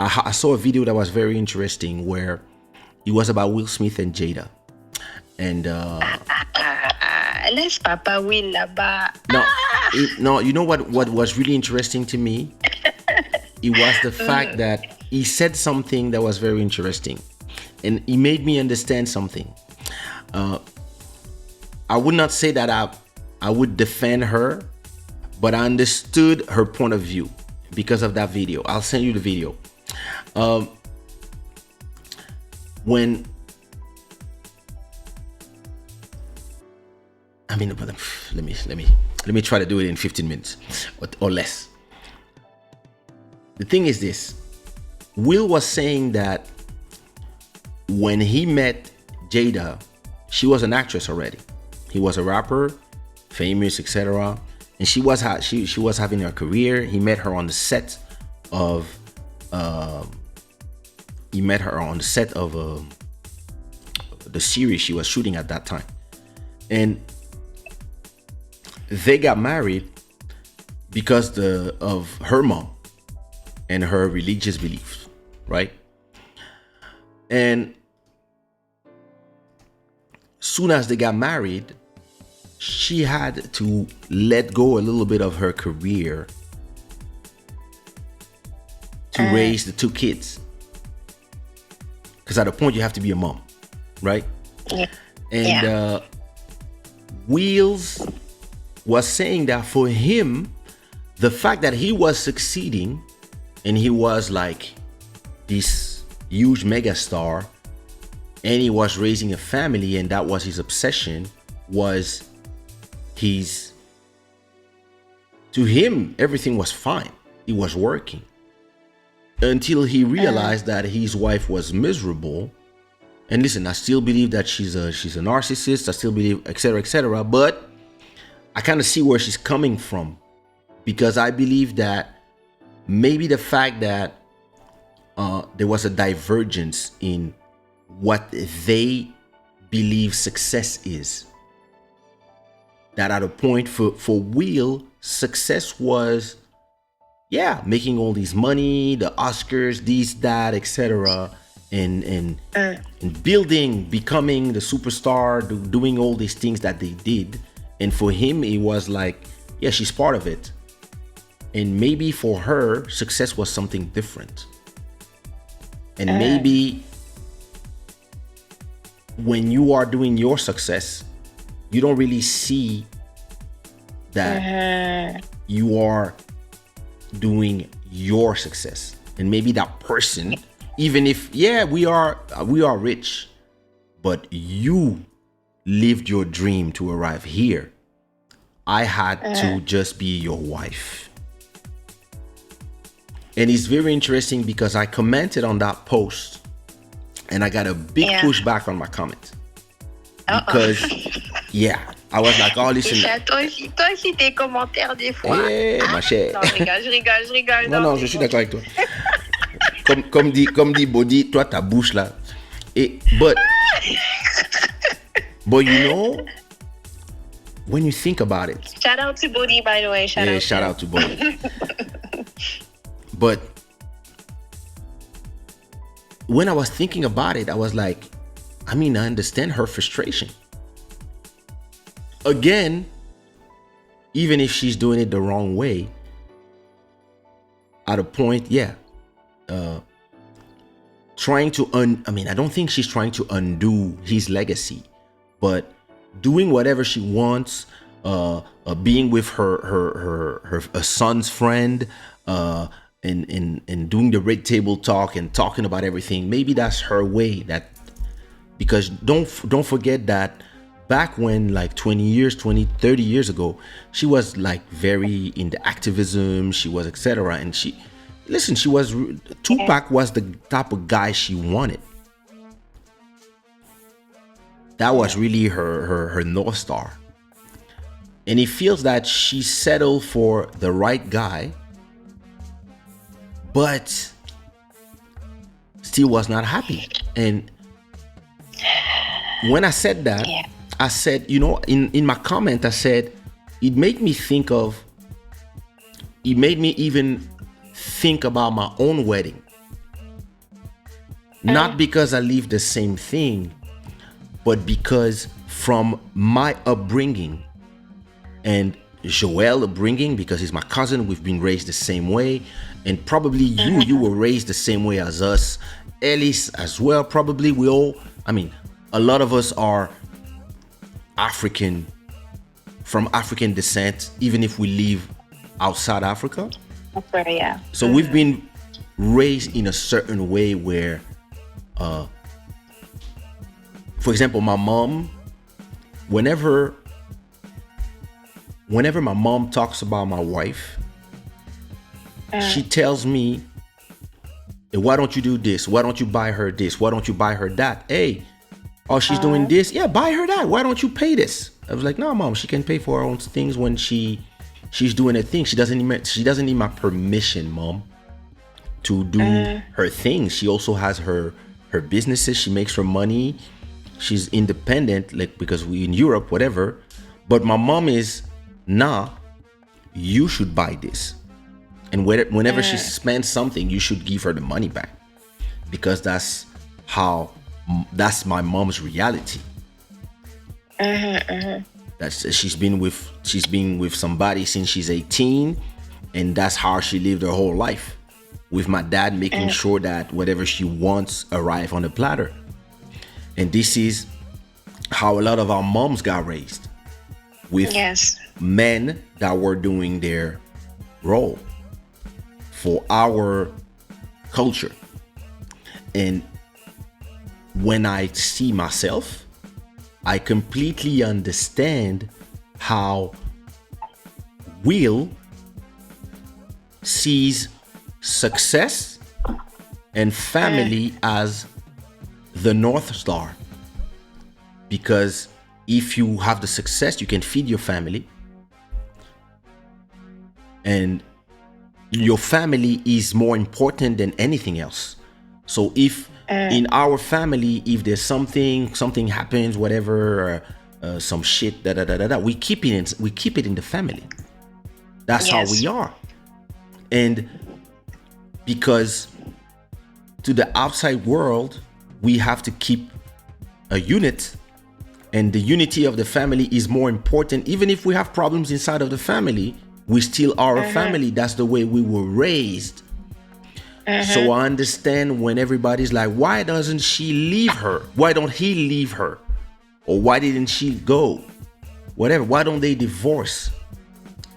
I saw a video that was very interesting where it was about Will Smith and Jada. And laisse Papa Will là-bas. no, you know what was really interesting to me? It was the fact that he said something that was very interesting. And he made me understand something. I would not say that I would defend her, but I understood her point of view because of that video. I'll send you the video. When I mean, let me try to do it in 15 minutes or less. The thing is this: Will was saying that when he met Jada, she was an actress already. He was a rapper, famous, etc. And she was having her career. He met her on the set of the series she was shooting at that time, and they got married because of her mom and her religious beliefs, right? And soon as they got married, she had to let go a little bit of her career to raise the 2 kids. Because at a point you have to be a mom, right? Yeah. And Wheels was saying that for him, the fact that he was succeeding and he was like this huge mega star and he was raising a family and that was his obsession, was to him everything was fine. It was working until he realized that his wife was miserable. And listen, I still believe that she's a narcissist. I still believe etc. But I kind of see where she's coming from, because I believe that maybe the fact that there was a divergence in what they believe success is. That at a point for Will, success was, making all this money, the Oscars, this, that, etc. And building, becoming the superstar, doing all these things that they did. And for him, it was like, she's part of it. And maybe for her, success was something different. And maybe when you are doing your success, you don't really see that you are doing your success. And maybe that person, even if, we are rich, but you lived your dream to arrive here. I had to just be your wife. And it's very interesting because I commented on that post and I got a big pushback on my comment. Because, I was like, oh, listen. Toi aussi, tes commentaires des fois. Ma chère. Non, je rigole. Non, je suis d'accord avec toi. Comme dit Body, toi, ta bouche là. But you know, when you think about it. Shout out to Body, by the way. Shout out to Body. But when I was thinking about it, I was like, I understand her frustration. Again, even if she's doing it the wrong way, at a point, trying to I don't think she's trying to undo his legacy, but doing whatever she wants, being with her son's friend, and doing the red table talk and talking about everything. Maybe that's her way. Because don't forget that back when, like 30 years ago, she was like very into activism. She was etc. And Tupac was the type of guy she wanted. That was really her North Star. And he feels that she settled for the right guy, but still was not happy. And when I said that, I said, in my comment, I said, it made me even think about my own wedding. not because I live the same thing, but because from my upbringing and Joel upbringing, because he's my cousin, we've been raised the same way, and probably you were raised the same way as us, Ellis as well. Probably we all, I mean, a lot of us are African, from African descent, even if we live outside Africa. Okay, yeah. So we've been raised in a certain way where, for example, my mom, whenever my mom talks about my wife, she tells me, hey, why don't you do this? Why don't you buy her this? Why don't you buy her that? Hey, oh, she's doing this. Yeah, buy her that. Why don't you pay this? I was like, no, mom, she can pay for her own things when she's doing her thing. She doesn't need my permission, mom, to do her things. She also has her businesses. She makes her money. She's independent, like, because we in Europe, whatever. But my mom is, nah, you should buy this. And whenever she spends something, you should give her the money back, because that's my mom's reality. That's she's been with somebody since she's 18, and that's how she lived her whole life, with my dad making sure that whatever she wants arrive on a platter. And this is how a lot of our moms got raised, with men that were doing their role for our culture. And when I see myself, I completely understand how Will sees success and family as the North Star. Because if you have the success, you can feed your family, and your family is more important than anything else. So if in our family, if there's something happens, whatever, some shit, we keep it in the family. That's how we are. And because to the outside world, we have to keep a unit, and the unity of the family is more important. Even if we have problems inside of the family, we still are a family. That's the way we were raised. So I understand when everybody's like, why doesn't she leave her? Why don't he leave her? Or why didn't she go? Whatever. Why don't they divorce?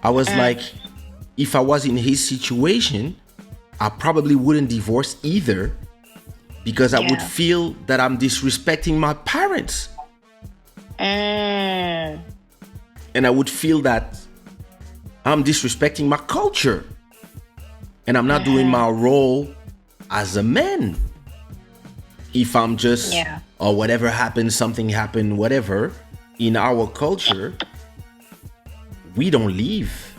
I was like, if I was in his situation, I probably wouldn't divorce either, because I would feel that I'm disrespecting my parents. And I would feel that I'm disrespecting my culture, and I'm not doing my role as a man. If I'm just, or whatever happens, something happened, whatever, in our culture, we don't leave.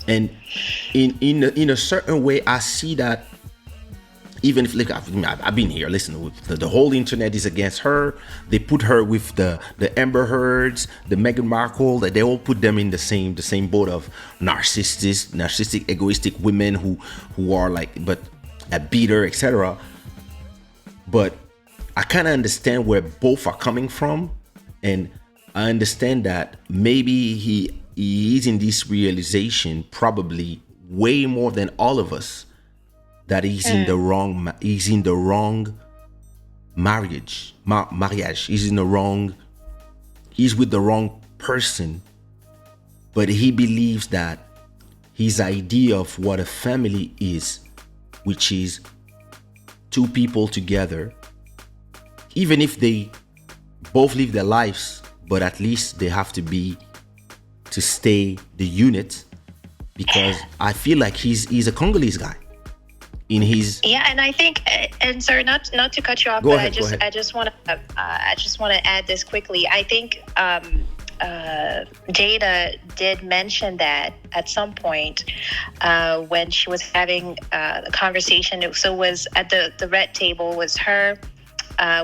And in a certain way, I see that, even if, like, I've been here, listen, the whole internet is against her. They put her with the Amber Heards, the Meghan Markle, that they all put them in the same boat of narcissistic, egoistic women who are like, but a beater, etc. But I kind of understand where both are coming from, and I understand that maybe he is in this realization, probably way more than all of us, that he's in the wrong marriage. He's with the wrong person. But he believes that his idea of what a family is, which is two people together, even if they both live their lives, but at least they have to stay the unit, because I feel like he's a Congolese guy. In his and I think, and sorry, not to cut you off, go but ahead. I just want to add this quickly. I think Jada did mention that at some point when she was having a conversation. So it was at the red table was her,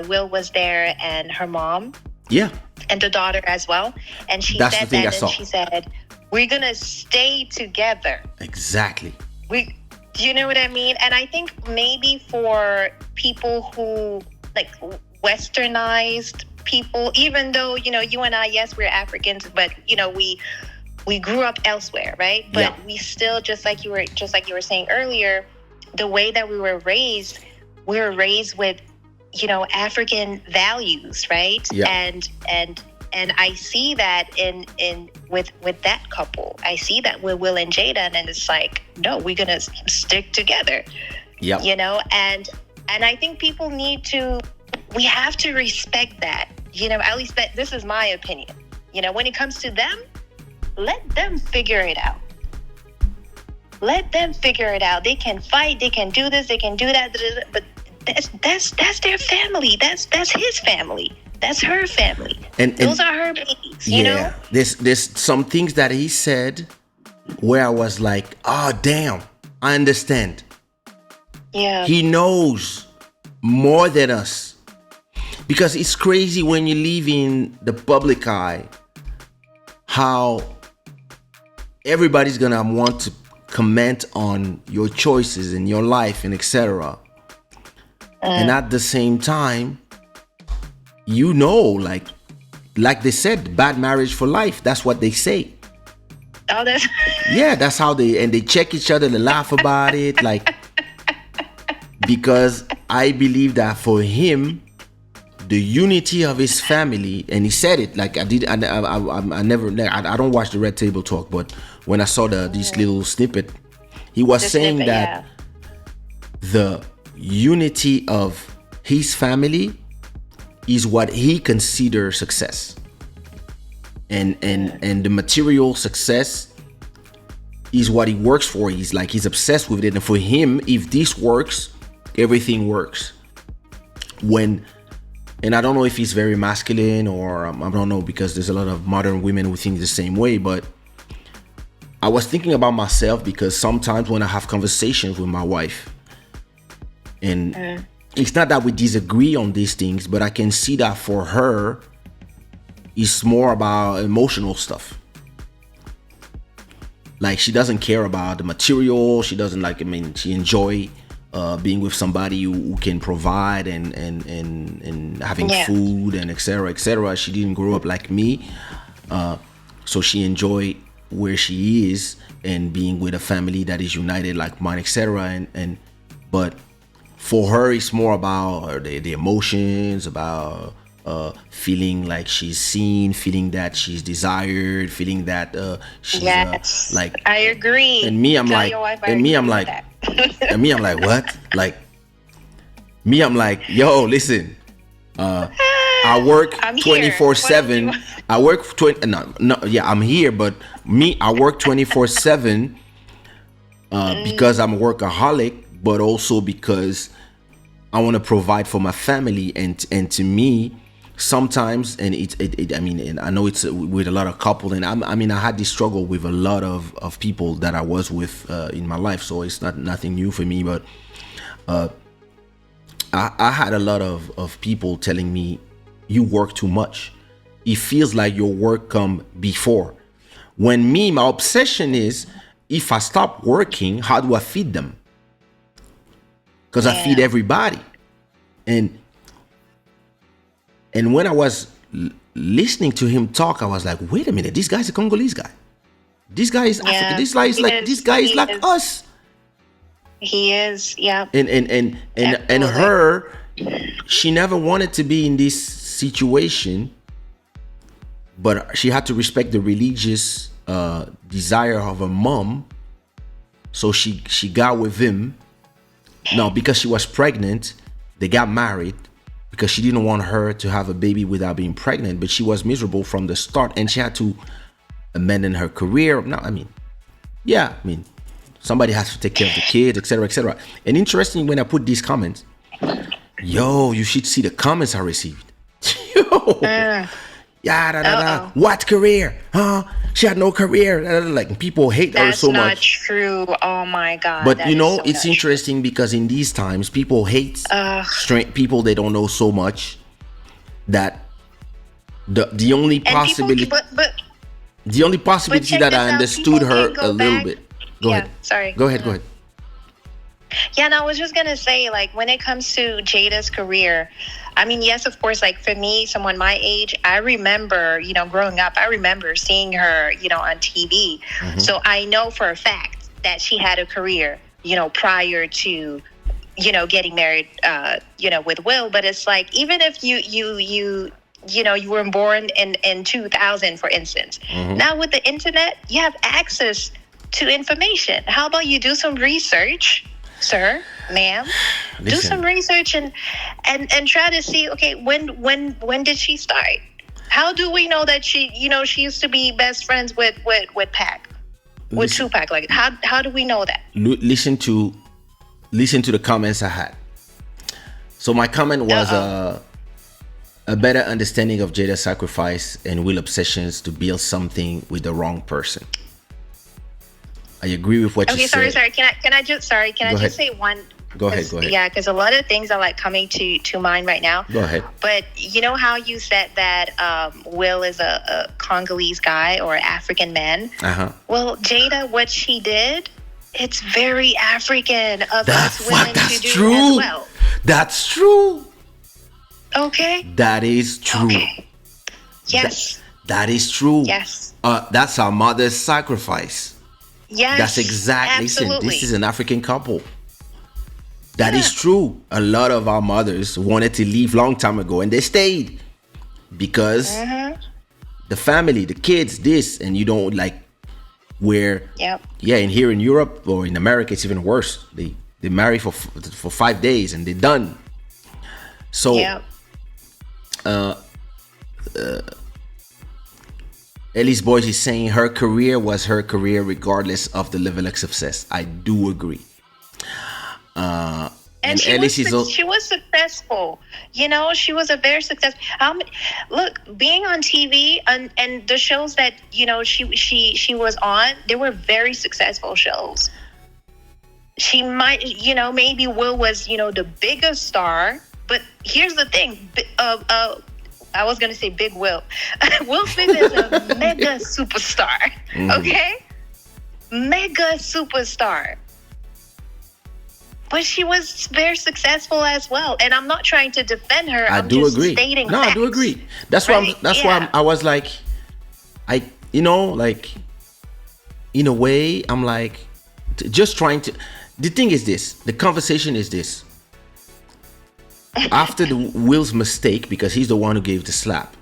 Will was there, and her mom, and the daughter as well. And she That's said the thing that, I saw. and she said, "We're gonna stay together." Exactly. Do you know what I mean? And I think maybe for people who like westernized people, even though, you and I, yes, we're Africans, but we grew up elsewhere, right? But Yeah. we still, just like you were saying earlier, the way that we were raised with, African values, right? Yeah. And I see that in with that couple. I see that with Will and Jada, and then it's like, no, we're gonna stick together. Yeah. And I think people we have to respect that. At least this is my opinion. When it comes to them, let them figure it out. Let them figure it out. They can fight, they can do this, they can do that, but that's their family. That's his family. That's her family. And those are her babies, you know? There's some things that he said where I was like, oh damn, I understand. Yeah. He knows more than us. Because it's crazy when you live in the public eye how everybody's gonna want to comment on your choices in your life and etc. And at the same time, like they said, bad marriage for life. That's what they say. Oh, that's yeah, that's how they check each other, they laugh about it, like, because I believe that for him, the unity of his family, and he said it like I don't watch the Red Table Talk, but when I saw this little snippet, he was saying that the unity of his family is what he considers success, and the material success is what he works for. He's obsessed with it, and for him, if this works, everything works. And I don't know if he's very masculine or I don't know, because there's a lot of modern women who think the same way, but I was thinking about myself, because sometimes when I have conversations with my wife, and it's not that we disagree on these things, but I can see that for her, it's more about emotional stuff. Like, she doesn't care about the material. She doesn't she enjoy being with somebody who can provide and having food and etc. etc. She didn't grow up like me, so she enjoy where she is and being with a family that is united like mine, etc. But for her, it's more about the emotions, about feeling like she's seen, feeling that she's desired, feeling that she's like. I agree. And me, I'm like, what? Like, me, I'm like, yo, listen, I work 24/7. I work I'm here, but me, I work 24/7 because I'm a workaholic, but also because I want to provide for my family, and to me, sometimes, and and I know it's with a lot of couples, and I had this struggle with a lot of people that I was with in my life, so it's nothing new for me, but I had a lot of people telling me, you work too much. It feels like your work come before. When me, my obsession is, if I stop working, how do I feed them? Because I feed everybody. And when I was listening to him talk, I was like, wait a minute, this guy's a Congolese guy. This guy is African. This guy is like us. He is, yeah. And her, she never wanted to be in this situation, but she had to respect the religious desire of her mom. So she got with him. Now, because she was pregnant, they got married because she didn't want her to have a baby without being pregnant, but she was miserable from the start, and she had to abandon her career. No, somebody has to take care of the kids, etc., etc. And interesting, when I put these comments, yo, you should see the comments I received. Yo, what career? Huh? She had no career. Like, people hate her so much. That's not true. Oh my God. But it's interesting because in these times, people hate people they don't know so much that the only possibility, the only possibility that I understood her a little bit. Go ahead. Sorry. Go ahead. Yeah, and I was just gonna say, like, when it comes to Jada's career, I mean, yes, of course, like for me, someone my age, I remember, growing up, I remember seeing her, on TV. So I know for a fact that she had a career, prior to, getting married, with Will. But it's like, even if you were born in 2000, for instance, now with the internet, you have access to information. How about you do some research, sir, ma'am? Listen. Do some research and try to see, okay, when did she start? How do we know that she used to be best friends with Pac, with Tupac? Like, how do we know that? Listen to the comments I had. So my comment was a better understanding of Jada's sacrifice and Will obsessions to build something with the wrong person. I agree with what you said. Okay, sorry. Can I just say one? Go ahead. Yeah, because a lot of things are like coming to mind right now. Go ahead. But you know how you said that Will is a Congolese guy or African man? Well, Jada, what she did, it's very African of us women to do as well. That's true. Okay. That is true. Okay. Yes. That is true. Yes. That's our mother's sacrifice. Yes. That's exactly. Absolutely. Listen, this is an African couple. That is true. A lot of our mothers wanted to leave long time ago, and they stayed because the family, the kids, this, and you don't like where. Yep. Yeah, and here in Europe or in America, it's even worse. They marry for 5 days and they're done. So. Yep. Ellie's Boys is saying her career was her career regardless of the level of success. I do agree. And she was successful. She was a very successful. Look, being on TV and the shows that she was on, they were very successful shows. She might, maybe Will was the biggest star, but here's the thing. I was gonna say Big Will. Will Smith is a mega superstar. Okay, mega superstar. But she was very successful as well, and I'm not trying to defend her. I'm do just agree. stating No, facts, I do agree. That's right? why I was like, like, in a way, I'm like, just trying to. The thing is this. The conversation is this. After the Will's mistake, because he's the one who gave the slap,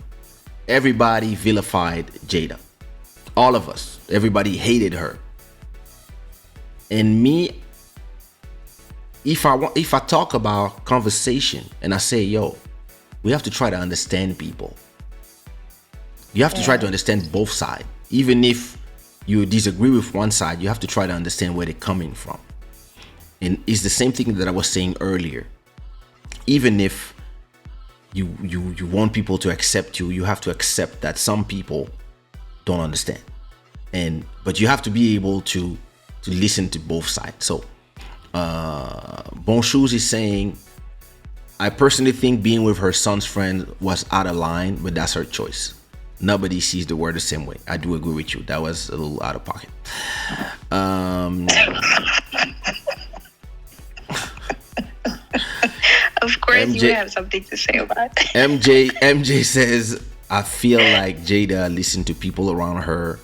everybody vilified Jada. All of us. Everybody hated her. And me, if I talk about conversation and I say, yo, we have to try to understand people. You have to try to understand both sides. Even if you disagree with one side, you have to try to understand where they're coming from. And it's the same thing that I was saying earlier. Even if you want people to accept you, you have to accept that some people don't understand. But you have to be able to listen to both sides. So Bon Shoes is saying, I personally think being with her son's friend was out of line, but that's her choice. Nobody sees the word the same way. I do agree with you. That was a little out of pocket. Of course, you would have something to say about it. MJ says, I feel like Jada listened to people around her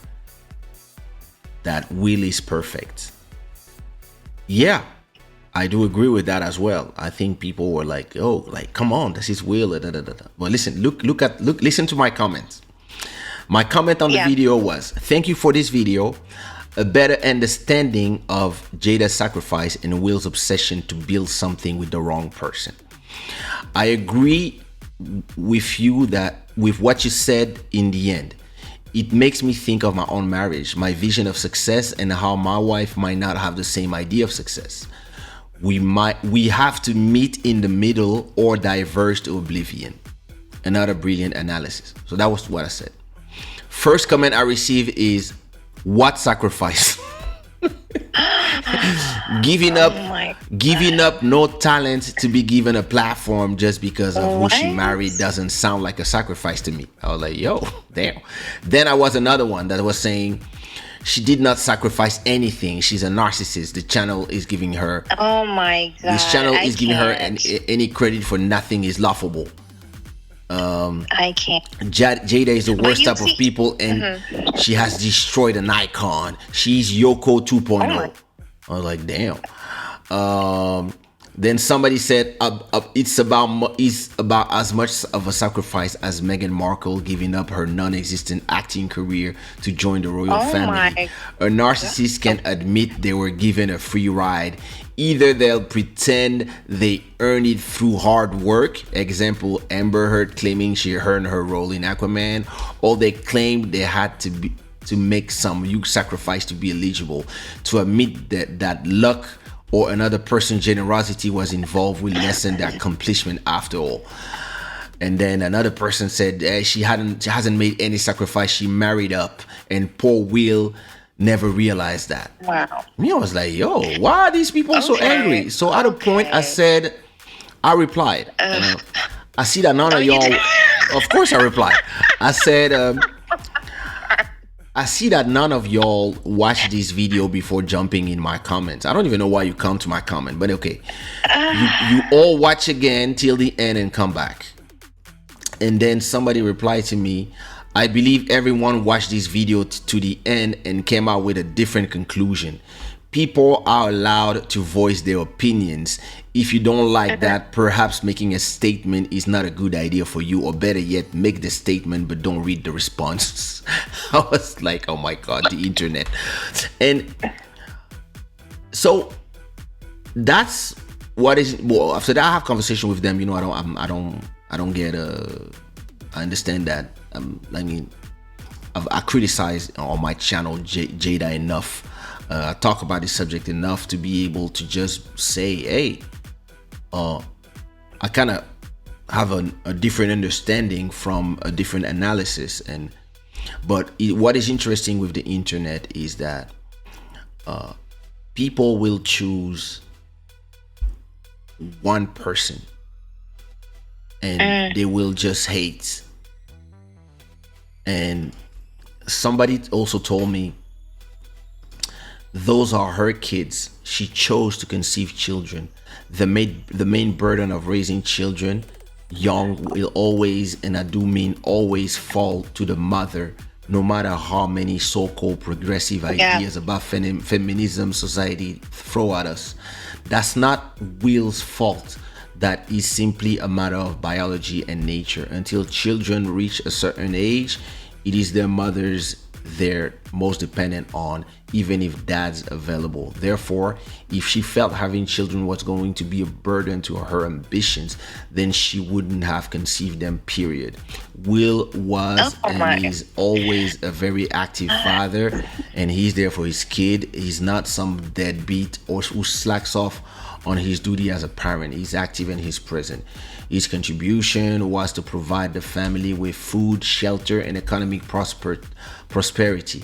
that Will is perfect. Yeah, I do agree with that as well. I think people were like, oh, like, come on, this is Will. But listen, listen to my comments. My comment on the video was, thank you for this video. A better understanding of Jada's sacrifice and Will's obsession to build something with the wrong person. I agree with you that with what you said in the end. It makes me think of my own marriage, my vision of success, and how my wife might not have the same idea of success. We have to meet in the middle or diverge to oblivion. Another brilliant analysis. So that was what I said. First comment I received is, what sacrifice? Giving up no talent to be given a platform just because of who she married doesn't sound like a sacrifice to me. I was like, yo, damn. Then I was another one that was saying, She did not sacrifice anything. She's a narcissist. The channel is giving her Oh my this God. channel I is giving her can't. any credit for nothing is laughable. I can't. Jada is the But worst you type of see, people, and she has destroyed an icon. She's Yoko oh my, 2.0. I was like, damn. Then somebody said it's about as much of a sacrifice as Meghan Markle giving up her non-existent acting career to join the royal oh family. my A narcissist can admit they were given a free ride. Either they'll pretend they earned it through hard work, example Amber Heard claiming she earned her role in Aquaman, or they claim they had to make some huge sacrifice to be eligible. To admit that luck or another person's generosity was involved will lessen the accomplishment after all. And then another person said she hasn't made any sacrifice. She married up, and poor Will never realized that. wow. Me, I was like, yo, why are these people so Okay. angry? So at a point, Okay. I replied, I see that none Oh, of you y'all. did. Of course, I replied. I said, I see that none of y'all watch this video before jumping in my comments. I don't even know why you come to my comment, but okay. You all watch again till the end and come back. And then somebody replied to me, I believe everyone watched this video to the end and came out with a different conclusion. People are allowed to voice their opinions. If you don't like that, perhaps making a statement is not a good idea for you, or better yet, make the statement but don't read the responses. I was like, oh my God, the internet. And so that's what is, well, after that I have conversation with them. I don't get I understand that. I mean, I criticize on my channel Jada enough. I talk about this subject enough to be able to just say, hey, I kind of have a different understanding from a different analysis. But what is interesting with the internet is that people will choose one person and they will just hate. And somebody also told me those are her kids. She chose to conceive children. The main burden of raising children young will always, and I do mean always, fall to the mother, no matter how many so-called progressive ideas about feminism society throw at us. That's not Will's fault. That is simply a matter of biology and nature. Until children reach a certain age, it is their mothers they're most dependent on, even if dad's available. Therefore, if she felt having children was going to be a burden to her ambitions, then she wouldn't have conceived them, period. Will was and is always a very active father, and he's there for his kid. He's not some deadbeat or who slacks off on his duty as a parent. He's active and he's present. His contribution was to provide the family with food, shelter, and economic prosperity,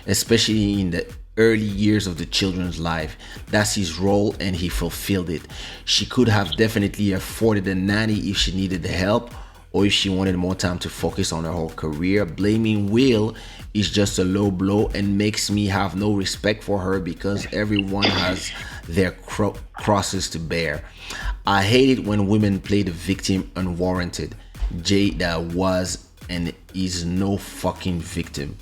especially in the early years of the children's life. That's his role and he fulfilled it. She could have definitely afforded a nanny if she needed the help, or if she wanted more time to focus on her whole career. Blaming Will is just a low blow and makes me have no respect for her, because everyone has their crosses to bear. I hate it when women play the victim unwarranted. Jada was and is no fucking victim.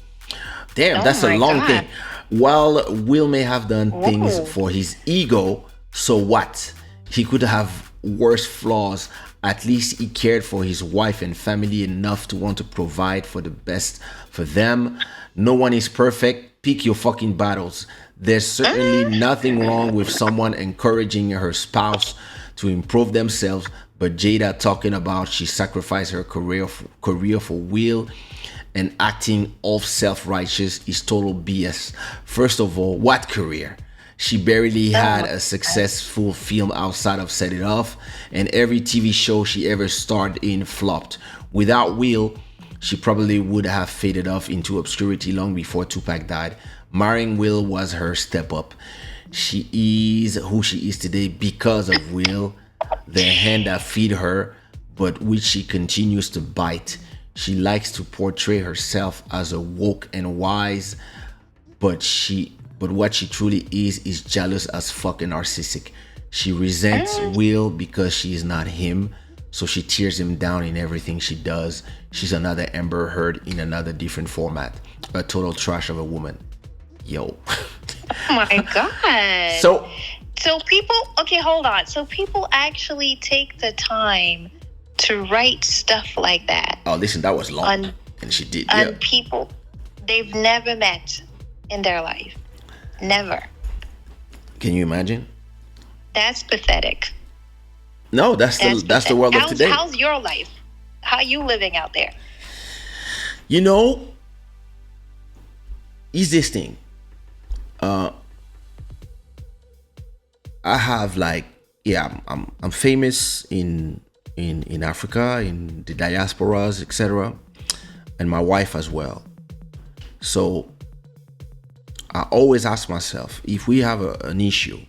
Damn, that's a long thing. While Will may have done things for his ego, so what? He could have worse flaws. At least he cared for his wife and family enough to want to provide for the best for them. No one is perfect. Pick your fucking battles. There's certainly nothing wrong with someone encouraging her spouse to improve themselves, but Jada talking about she sacrificed her career for Will and acting all self-righteous is total BS. First of all, what career? She barely had a successful film outside of Set It Off, and every TV show she ever starred in flopped. Without Will, she probably would have faded off into obscurity long before Tupac died. Marrying Will was her step up. She is who she is today because of Will, the hand that feed her, but which she continues to bite. She likes to portray herself as a woke and wise but what she truly is jealous as fucking narcissistic. She resents Will because she is not him, so she tears him down in everything she does. She's another Amber Heard in another different format. A total trash of a woman. Yo. Oh my God. So people, okay, hold on. So people actually take the time to write stuff like that. Oh, listen, that was long. And she did, on people they've never met in their life. Never. Can you imagine? That's pathetic. No, that's the world of today. How's your life? How are you living out there? You know, is this thing. I have like, I'm famous in Africa, in the diasporas, etc., and my wife as well. So I always ask myself, if we have an issue,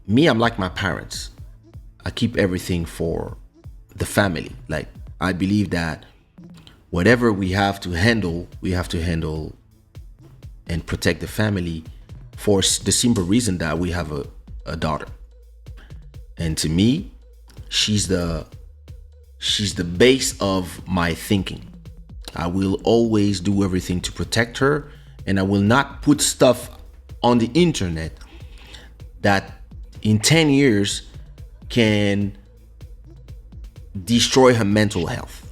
me, I'm like my parents. I keep everything for the family. Like, I believe that whatever we have to handle and protect the family, for the simple reason that we have a daughter. And to me, she's the base of my thinking. I will always do everything to protect her, and I will not put stuff on the internet that in 10 years can destroy her mental health.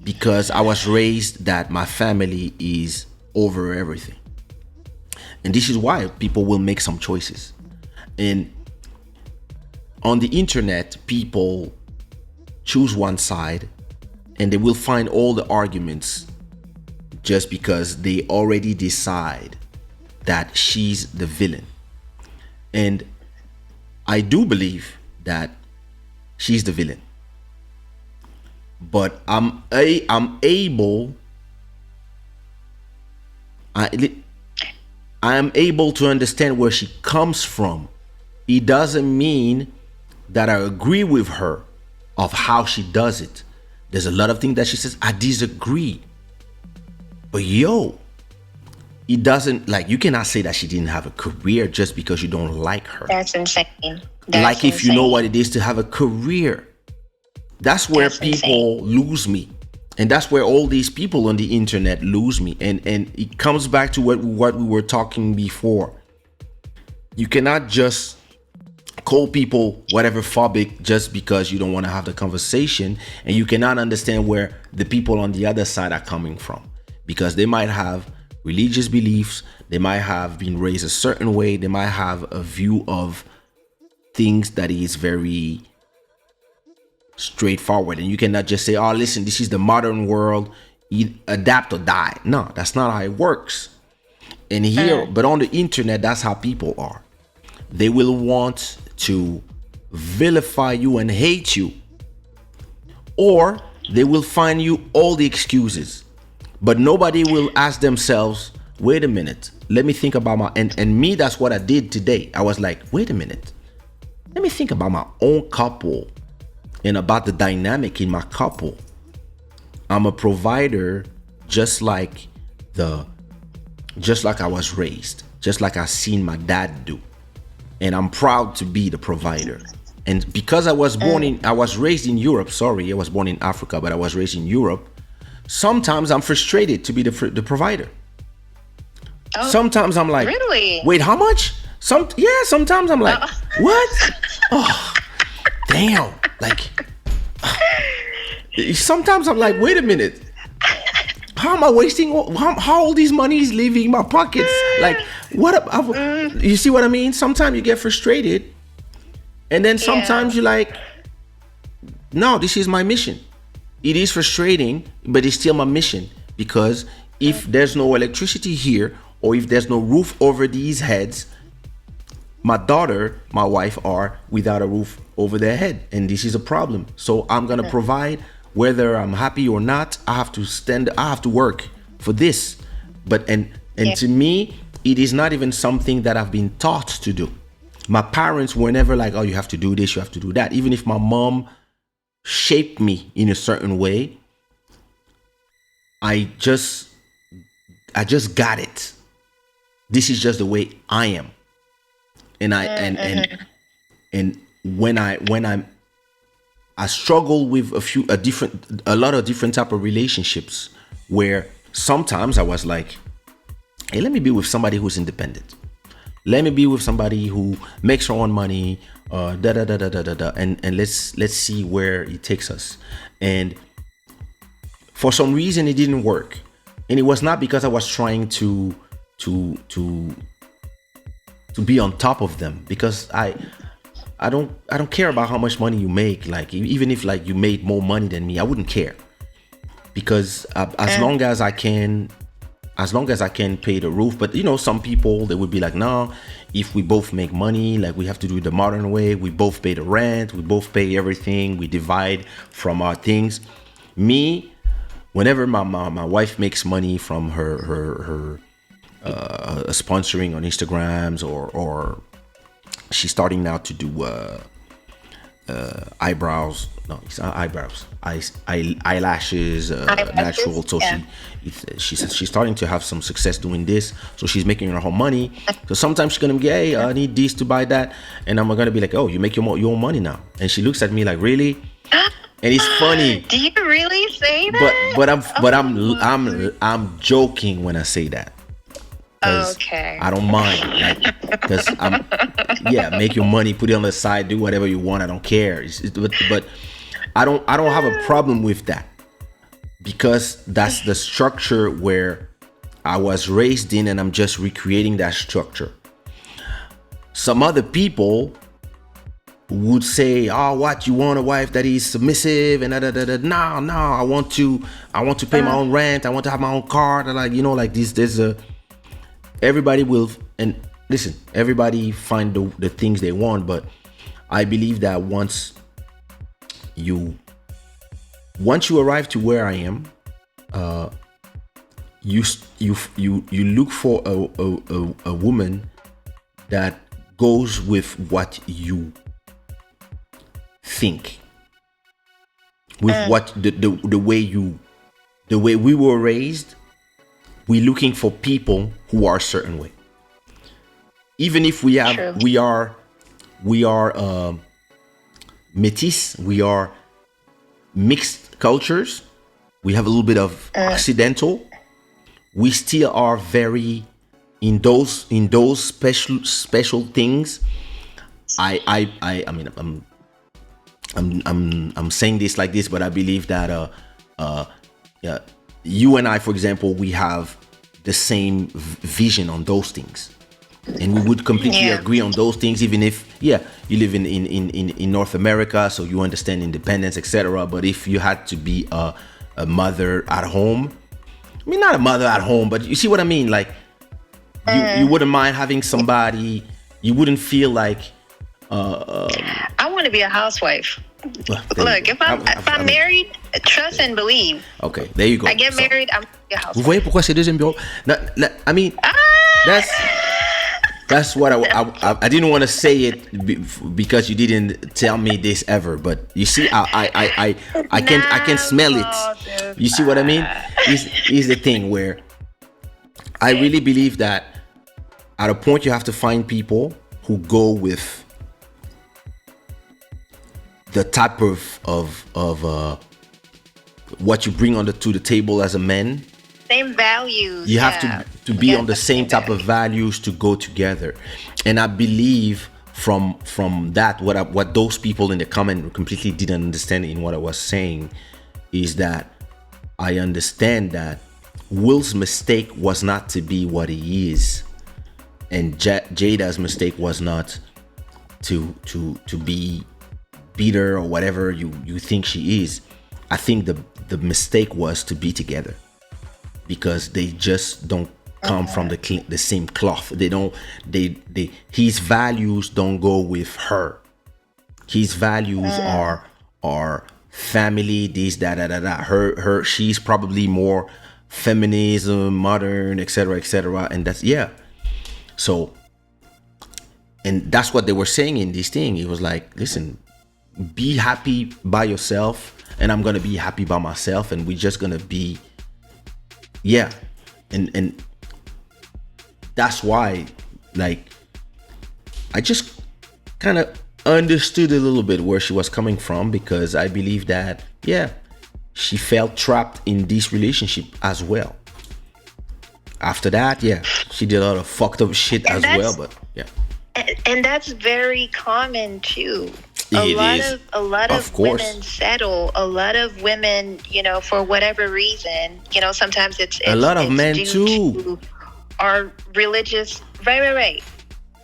Because I was raised that my family is over everything. And this is why people will make some choices. And on the internet, people choose one side and they will find all the arguments just because they already decide that she's the villain. And I do believe that she's the villain. But I'm able to understand where she comes from. It doesn't mean that I agree with her of how she does it. There's a lot of things that she says I disagree. But it doesn't, like, you cannot say that she didn't have a career just because you don't like her. That's insane. If you know what it is to have a career. That's where people lose me. And that's where all these people on the internet lose me. And it comes back to what we were talking before. You cannot just call people whatever phobic just because you don't want to have the conversation, and you cannot understand where the people on the other side are coming from, because they might have religious beliefs, they might have been raised a certain way, they might have a view of things that is very straightforward, and you cannot just say, oh, listen, this is the modern world, adapt or die. No, that's not how it works. And here, but on the internet, that's how people are. They will want to vilify you and hate you, or they will find you all the excuses, but nobody will ask themselves, wait a minute, let me think about my, and me, that's what I did today. I was like, wait a minute, let me think about my own couple and about the dynamic in my couple. I'm a provider, just like I was raised, just like I seen my dad do. And I'm proud to be the provider. And because I was raised in Europe, I was born in Africa, but I was raised in Europe. Sometimes I'm frustrated to be the provider. Oh, sometimes I'm like, really? Wait, how much? Sometimes I'm like, what? Oh, damn. Like, sometimes I'm like, wait a minute. How am I wasting how all these money is leaving my pockets? Like, you see what I mean? Sometimes you get frustrated, and then sometimes you're like, no, this is my mission. It is frustrating, but it's still my mission, because if there's no electricity here, or if there's no roof over these heads, my daughter, my wife are without a roof over their head, and this is a problem. So I'm gonna provide, whether I'm happy or not. I have to work for this. But and to me, it is not even something that I've been taught to do. My parents were never like, oh, you have to do this, you have to do that. Even if my mom shaped me in a certain way, I just got it. This is just the way I am. And and when I struggle with a lot of different type of relationships where sometimes I was like, hey, let me be with somebody who's independent. Let me be with somebody who makes her own money, and let's see where it takes us. And for some reason, it didn't work, and it was not because I was trying to be on top of them, because I don't care about how much money you make. Like, even if like you made more money than me, I wouldn't care, because as long as I can pay the roof. But some people, they would be like, no, if we both make money, like, we have to do it the modern way. We both pay the rent, we both pay everything, we divide from our things. Me, whenever my wife makes money from her sponsoring on Instagrams, or she's starting now to do eyebrows. No, it's not eyebrows. Eyelashes, natural. So yeah. she's starting to have some success doing this. So she's making her own money. So sometimes she's gonna be, hey, I need this to buy that, and I'm gonna be like, oh, you make your own money now. And she looks at me like, really? And it's funny. Do you really say that? But I'm joking when I say that. Okay. I don't mind, like, because make your money, put it on the side, do whatever you want. I don't care. But I don't have a problem with that, because that's the structure where I was raised in, and I'm just recreating that structure. Some other people would say, oh, what, you want a wife that is submissive and no, I want to pay my own rent, I want to have my own car, like this. There's a everybody will, and listen, everybody find the things they want, but I believe that once you arrive to where I am, you look for a woman that goes with what you think, with what the way we were raised. We're looking for people who are a certain way. Even if we are métis, we are mixed cultures, we have a little bit of Occidental, we still are very in those special things. I mean, I'm saying this like this, but I believe that you and I, for example, we have the same vision on those things, and we would completely agree on those things, even if you live in North America, so you understand independence, etc. But if you had to be a mother at home, I mean, not a mother at home, but you see what I mean, like, you wouldn't mind having somebody, you wouldn't feel like I want to be a housewife. Look, if I'm married, trust and believe. Okay, there you go. I get married, I'm a housewife. Vous voyez pourquoi c'est deuxième bureau? I mean, that's what I didn't want to say it because you didn't tell me this ever. But you see, I can smell it. You see what I mean? Is the thing where I really believe that at a point you have to find people who go with the type of what you bring to the table as a man. Same values. You have to be on the same type of values to go together. And I believe from that, what those people in the comment completely didn't understand in what I was saying is that I understand that Will's mistake was not to be what he is, and Jada's mistake was not to be bitter or whatever you think she is. I think the mistake was to be together, because they just don't come from the same cloth. They don't. His values don't go with her. His values are family, this, that. Her she's probably more feminism, modern, etc. And that's so, and that's what they were saying in this thing. It was like, listen, be happy by yourself, and I'm gonna be happy by myself, and we're just gonna be and that's why, like, I just kind of understood a little bit where she was coming from, because I believe that, yeah, she felt trapped in this relationship as well. After that, yeah, she did a lot of fucked up shit as well, but yeah. And that's very common too. A lot of women settle. A lot of women, for whatever reason, sometimes it's a lot of it's men due too to our religious, right.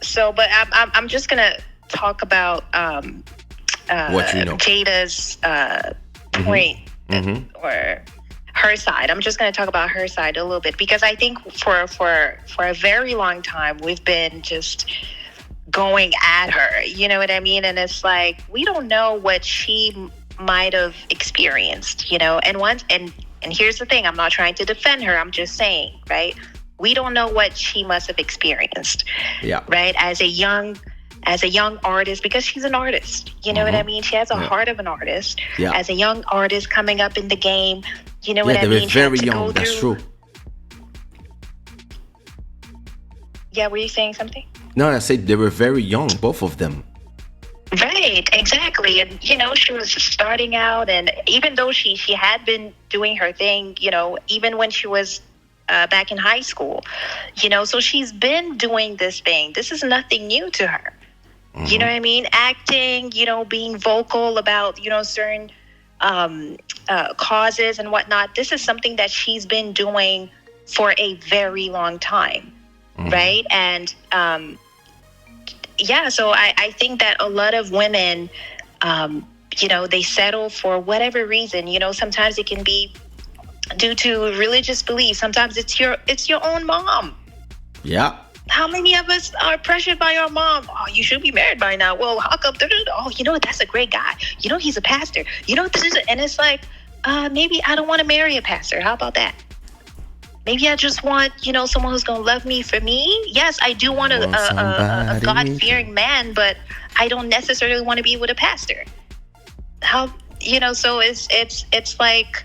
So, but I'm just gonna talk about what you know, Jada's point or her side. I'm just going to talk about her side a little bit, because I think for a very long time we've been just going at her, you know what I mean? And it's like, we don't know what she might have experienced, and here's the thing, I'm not trying to defend her, I'm just saying, right? We don't know what she must have experienced, right? As a young artist, because she's an artist, you know what I mean? She has a heart of an artist. As a young artist coming up in the game, you know what I mean? They were very young, that's true. Yeah, were you saying something? No, I said they were very young, both of them. Right, exactly. And, she was just starting out, and even though she had been doing her thing, even when she was back in high school, so she's been doing this thing. This is nothing new to her. You know what I mean? Acting, being vocal about, certain causes and whatnot. This is something that she's been doing for a very long time, right? And so I think that a lot of women, they settle for whatever reason. Sometimes it can be due to religious beliefs. Sometimes it's your own mom. Yeah. How many of us are pressured by our mom? Oh, you should be married by now. Well, how come? Oh, that's a great guy. He's a pastor. And it's like, maybe I don't want to marry a pastor. How about that? Maybe I just want, someone who's going to love me for me. Yes, I do want a God-fearing man, but I don't necessarily want to be with a pastor. How, so it's like...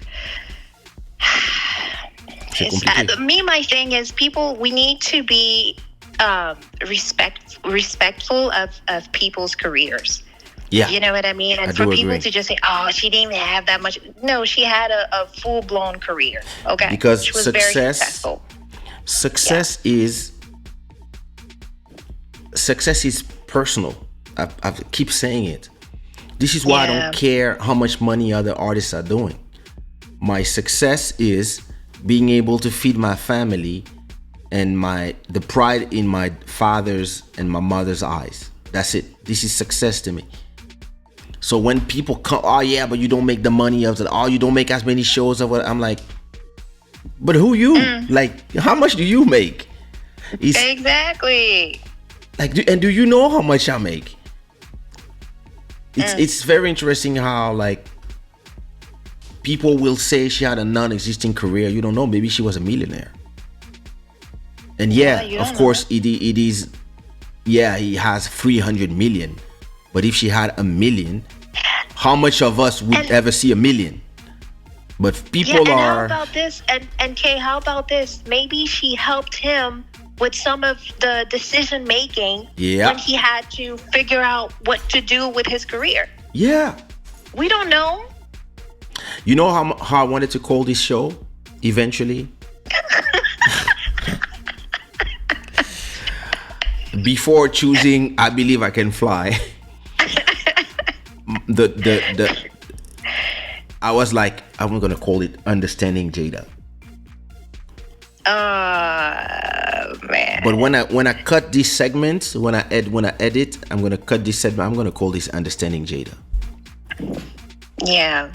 my thing is, people, we need to be respectful of people's careers. Yeah. You know what I mean? And for people to just say, oh, she didn't even have that much. No, she had a full-blown career. Okay. Because she was very successful. Success is personal. I keep saying it. This is why I don't care how much money other artists are doing. My success is being able to feed my family and the pride in my father's and my mother's eyes. That's it. This is success to me. So when people come, oh yeah, but you don't make the money of it. Oh, you don't make as many shows of it. I'm like, but who you? Like, how much do you make? Exactly. Like, do you know how much I make? It's very interesting how, like, people will say she had a non-existing career. You don't know. Maybe she was a millionaire. And of course, it is. Yeah, he has 300 million. But if she had a million, how much of us would ever see a million? But people are. How about this? And Kay, how about this? Maybe she helped him with some of the decision making when he had to figure out what to do with his career. Yeah. We don't know. You know how I wanted to call this show eventually? Before choosing I Believe I Can Fly, I was like, I'm gonna call it Understanding Jada. Man. But when I cut these segments, when I edit, I'm gonna cut this segment. I'm gonna call this Understanding Jada. Yeah.